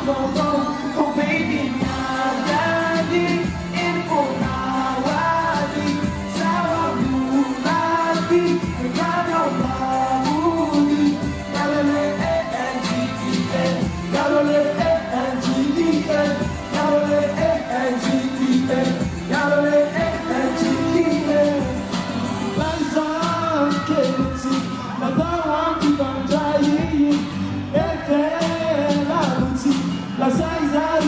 Oh baby, nadali, infonawadi, sawabulati, kadawabuli, galole NGTN, galole NGTN, galole NGTN, galole NGTN. Lanzan keti, nadawan kibanjayi, la sai zai,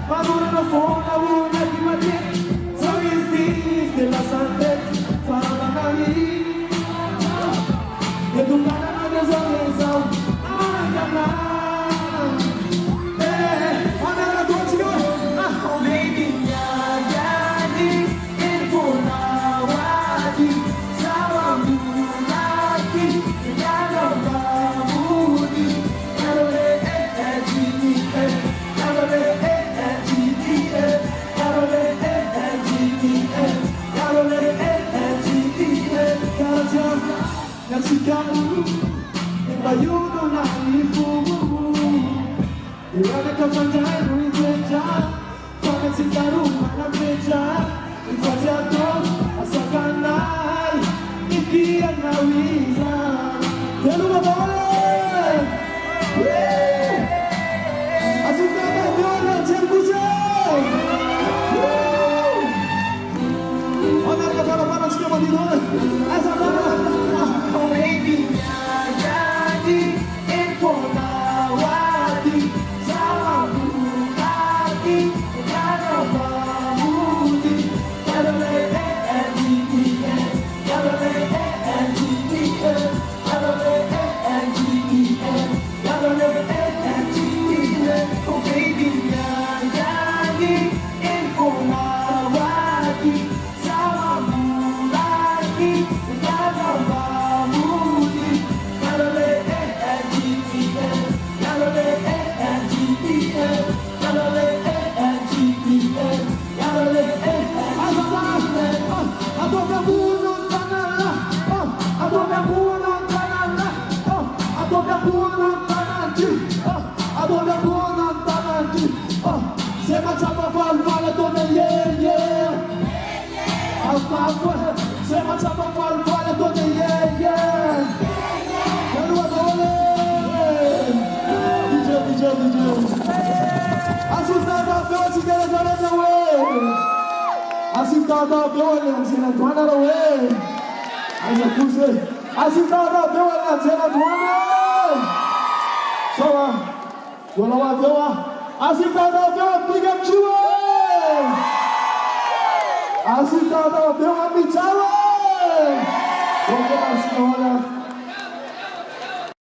madura no fona una di mattina, so is this de la sante, para la cari, e tu cara no de zoreza, amana, amana tu signore, oh baby, yadi, infonawadi, sawabulati, kadawabuli, galole NGTN, galole NGTN, galole NGTN, galole NGTN. Nagsigaw, ibayuno na ifumu, iwane ka fanjay no itreja, kone sikaru manabreja, ifazi ato asakanay, ikia na wiza. Telu mabole! Oh baby, nadali, infonawadi, sawabulati, kadawabuli, galole NGTN, galole NGTN, galole NGTN, galole NGTN. Oh baby, nadali, infonawadi, sawabulati, kadawabuli, galole NGTN, galole NGTN, galole NGTN, galole NGTN. Adobra buno tanala, adobra buno tanala, adobra buno tananti, adobra buno tananti. Sema chapa falfala dove yeah. Sema chapa falfala dove yeah. Galua dole. DJ. Assistata pela tigela da way. Assistata pela cena tuana da way. Asa kuse. Assistata pela cena tuana. Sawa. Wala wa. Assistata pela Pikachu. Assistata pela Michawa. Vamos lá, senhora.